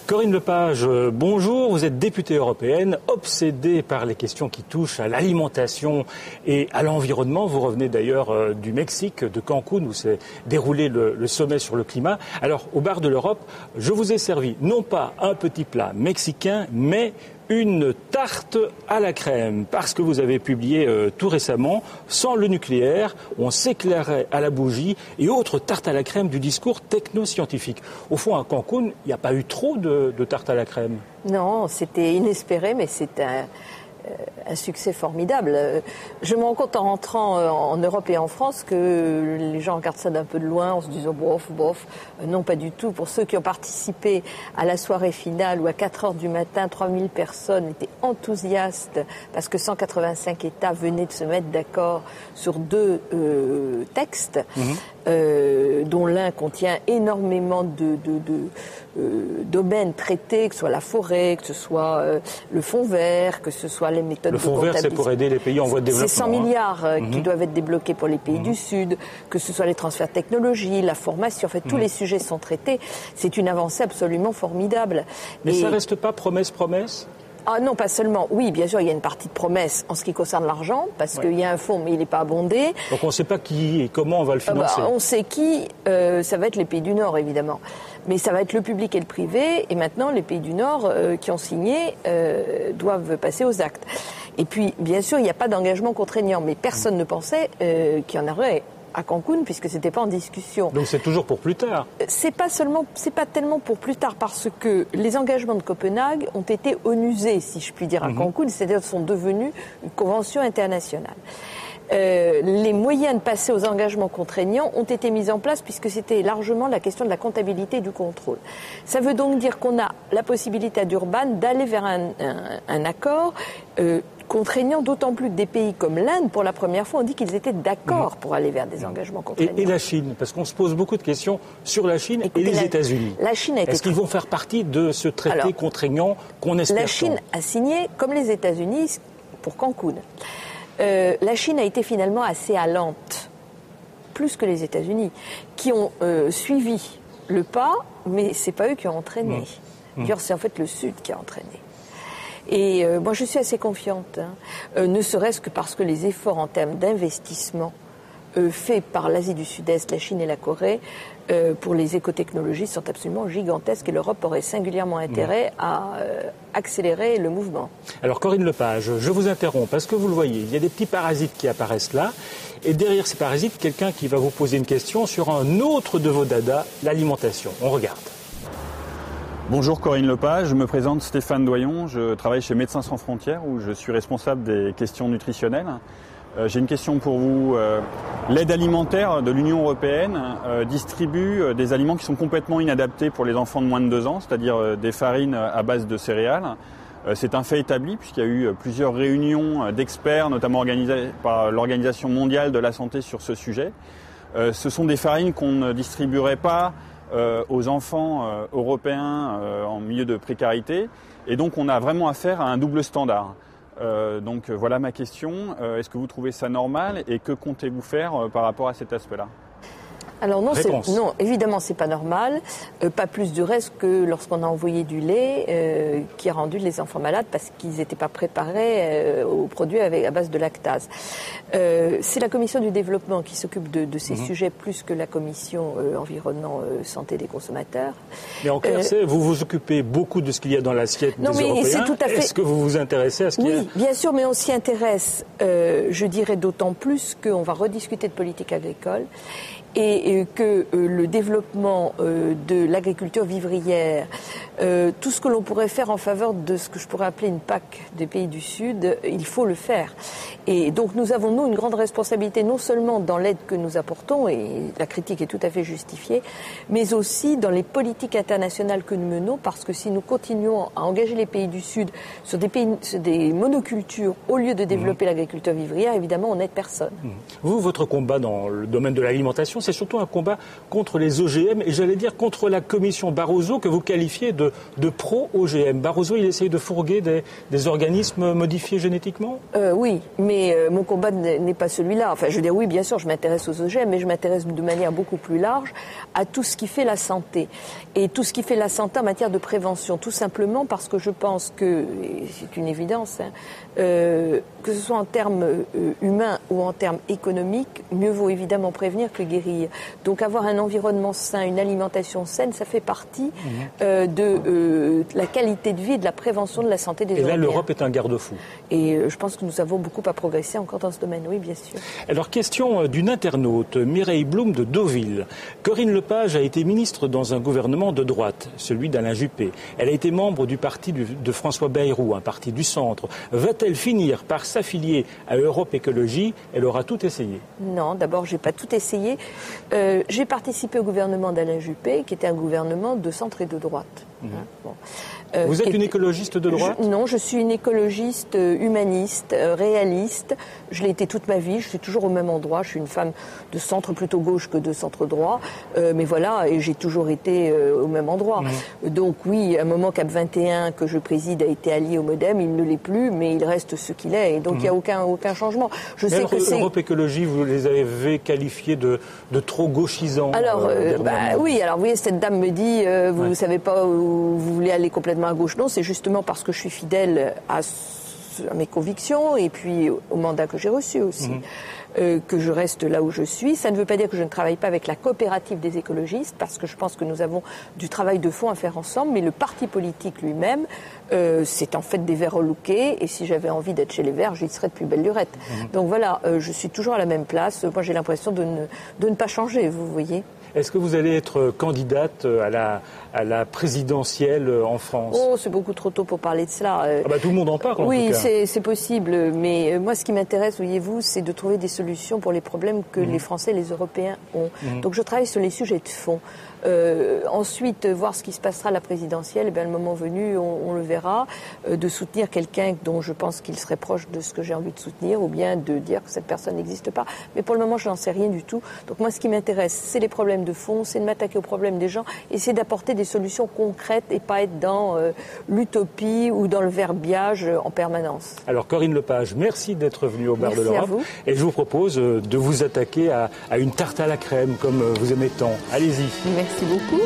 Corinne Lepage, bonjour. Vous êtes députée européenne, obsédée par les questions qui touchent à l'alimentation et à l'environnement. Vous revenez d'ailleurs du Mexique, de Cancun, où s'est déroulé le sommet sur le climat. Alors, au bar de l'Europe, je vous ai servi non pas un petit plat mexicain, mais une tarte à la crème, parce que vous avez publié tout récemment « Sans le nucléaire, on s'éclairait à la bougie » et autres tartes à la crème du discours technoscientifique. Au fond, à Cancun, il n'y a pas eu trop de tartes à la crème. Non, c'était inespéré, mais c'est un succès formidable. Je me rends compte en rentrant en Europe et en France que les gens regardent ça d'un peu de loin en se disant bof, bof. Non, pas du tout. Pour ceux qui ont participé à la soirée finale où à 4 heures du matin, 3000 personnes étaient enthousiastes parce que 185 États venaient de se mettre d'accord sur 2 textes, dont l'un contient énormément de domaines traités, que ce soit la forêt, que ce soit le fonds vert, que ce soit les méthodes de comptabilisation. Le fonds vert, c'est pour aider les pays en voie de développement. C'est 100 milliards qui doivent être débloqués pour les pays du Sud, que ce soit les transferts de technologie, la formation, en fait, tous les sujets sont traités. C'est une avancée absolument formidable. Mais ça ne reste pas promesse? Ah non, pas seulement. Oui, bien sûr, il y a une partie de promesse en ce qui concerne l'argent, parce qu'il y a un fonds, mais il n'est pas abondé. Donc on ne sait pas qui et comment on va le financer. On sait qui, ça va être les pays du Nord, évidemment. Mais ça va être le public et le privé, et maintenant les pays du Nord qui ont signé doivent passer aux actes. Et puis, bien sûr, il n'y a pas d'engagement contraignant, mais personne ne pensait qu'il y en aurait à Cancun, puisque c'était pas en discussion. Donc c'est toujours pour plus tard. C'est pas tellement pour plus tard, parce que les engagements de Copenhague ont été onusés, si je puis dire, à Cancun, c'est-à-dire sont devenus une convention internationale. Les moyens de passer aux engagements contraignants ont été mis en place puisque c'était largement la question de la comptabilité et du contrôle. Ça veut donc dire qu'on a la possibilité à Durban d'aller vers un accord contraignant, d'autant plus que des pays comme l'Inde, pour la première fois, ont dit qu'ils étaient d'accord pour aller vers des engagements contraignants. Et la Chine, parce qu'on se pose beaucoup de questions sur la Chine et les États-Unis. La Chine Est-ce qu'ils vont faire partie de ce traité contraignant qu'on espère? La Chine a signé, comme les États-Unis, pour Cancun. La Chine a été finalement assez allante, plus que les États-Unis, qui ont suivi le pas, mais c'est pas eux qui ont entraîné. D'ailleurs, c'est en fait le Sud qui a entraîné. Et moi, je suis assez confiante, ne serait-ce que parce que les efforts en termes d'investissement faits par l'Asie du Sud-Est, la Chine et la Corée, pour les écotechnologies sont absolument gigantesques et l'Europe aurait singulièrement intérêt à accélérer le mouvement. Alors Corinne Lepage, je vous interromps parce que vous le voyez, il y a des petits parasites qui apparaissent là et derrière ces parasites, quelqu'un qui va vous poser une question sur un autre de vos dadas, l'alimentation. On regarde. Bonjour Corinne Lepage, je me présente Stéphane Doyon, je travaille chez Médecins sans frontières où je suis responsable des questions nutritionnelles. J'ai une question pour vous. L'aide alimentaire de l'Union européenne distribue des aliments qui sont complètement inadaptés pour les enfants de moins de 2 ans, c'est-à-dire des farines à base de céréales. C'est un fait établi puisqu'il y a eu plusieurs réunions d'experts, notamment organisées par l'Organisation mondiale de la santé sur ce sujet. Ce sont des farines qu'on ne distribuerait pas aux enfants européens en milieu de précarité. Et donc on a vraiment affaire à un double standard. Donc voilà ma question. Est-ce que vous trouvez ça normal et que comptez-vous faire par rapport à cet aspect-là ? Alors non, évidemment c'est pas normal, pas plus du reste que lorsqu'on a envoyé du lait qui a rendu les enfants malades parce qu'ils n'étaient pas préparés aux produits à base de lactase. C'est la commission du développement qui s'occupe de ces sujets plus que la commission environnement santé des consommateurs. Mais en clair, vous vous occupez beaucoup de ce qu'il y a dans l'assiette des Européens. C'est tout à fait... Est-ce que vous vous intéressez à ce qu'il y a? Oui, bien sûr, mais on s'y intéresse, je dirais d'autant plus qu'on va rediscuter de politique agricole. Et que le développement de l'agriculture vivrière, tout ce que l'on pourrait faire en faveur de ce que je pourrais appeler une PAC des pays du Sud, il faut le faire. Et donc nous avons, nous, une grande responsabilité, non seulement dans l'aide que nous apportons, et la critique est tout à fait justifiée, mais aussi dans les politiques internationales que nous menons, parce que si nous continuons à engager les pays du Sud sur des monocultures au lieu de développer l'agriculture vivrière, évidemment, on n'aide personne. Vous, votre combat dans le domaine de l'alimentation, c'est surtout un combat contre les OGM et j'allais dire contre la commission Barroso que vous qualifiez de pro-OGM. Barroso, il essaye de fourguer des organismes modifiés génétiquement ? Oui, mais mon combat n'est pas celui-là. Enfin, je veux dire, oui, bien sûr, je m'intéresse aux OGM, mais je m'intéresse de manière beaucoup plus large à tout ce qui fait la santé. Et tout ce qui fait la santé en matière de prévention, tout simplement parce que je pense que, et c'est une évidence, que ce soit en termes humains ou en termes économiques, mieux vaut évidemment prévenir que guérir. Donc avoir un environnement sain, une alimentation saine, ça fait partie de la qualité de vie et de la prévention de la santé des Européens. Et là, l'Europe est un garde-fou. Et je pense que nous avons beaucoup à progresser encore dans ce domaine, oui, bien sûr. Alors, question d'une internaute, Mireille Blum de Deauville. Corinne Lepage a été ministre dans un gouvernement de droite, celui d'Alain Juppé. Elle a été membre du parti de François Bayrou, un parti du centre. Va-t-elle finir par s'affilier à Europe Écologie ? Elle aura tout essayé. Non, d'abord, j'ai pas tout essayé. J'ai participé au gouvernement d'Alain Juppé, qui était un gouvernement de centre et de droite. Bon. Vous êtes une écologiste de droite ? Non, je suis une écologiste humaniste, réaliste. Je l'ai été toute ma vie, je suis toujours au même endroit. Je suis une femme de centre plutôt gauche que de centre droit. Mais voilà, et j'ai toujours été au même endroit. Donc oui, à un moment Cap 21 que je préside a été allié au MoDem, il ne l'est plus, mais il reste ce qu'il est. Et donc il n'y a aucun changement. Je sais alors, que Europe Écologie, vous les avez qualifiés de trop gauchisants. Alors, oui, alors vous voyez, cette dame me dit, vous ne savez pas où vous voulez aller complètement à gauche. Non, c'est justement parce que je suis fidèle à mes convictions et puis au mandat que j'ai reçu aussi, que je reste là où je suis. Ça ne veut pas dire que je ne travaille pas avec la coopérative des écologistes, parce que je pense que nous avons du travail de fond à faire ensemble, mais le parti politique lui-même, c'est en fait des Verts relookés, et si j'avais envie d'être chez les Verts, j'y serais de plus belle lurette. Donc voilà, je suis toujours à la même place. Moi, j'ai l'impression de ne pas changer, vous voyez. Est-ce que vous allez être candidate à la présidentielle en France ? Oh, c'est beaucoup trop tôt pour parler de cela. Tout le monde en parle, en oui, tout cas. Oui, c'est possible. Mais moi, ce qui m'intéresse, voyez-vous, c'est de trouver des solutions pour les problèmes que les Français et les Européens ont. Donc, je travaille sur les sujets de fond. Ensuite, voir ce qui se passera à la présidentielle, le moment venu, on le verra. De soutenir quelqu'un dont je pense qu'il serait proche de ce que j'ai envie de soutenir, ou bien de dire que cette personne n'existe pas. Mais pour le moment, je n'en sais rien du tout. Donc moi, ce qui m'intéresse, c'est les problèmes de fond, c'est de m'attaquer aux problèmes des gens, et c'est d'apporter des solutions concrètes et pas être dans l'utopie ou dans le verbiage en permanence. Alors Corinne Lepage, merci d'être venue au Bar de l'Europe. Merci à vous. Et je vous propose de vous attaquer à une tarte à la crème, comme vous aimez tant. Allez-y. Merci beaucoup.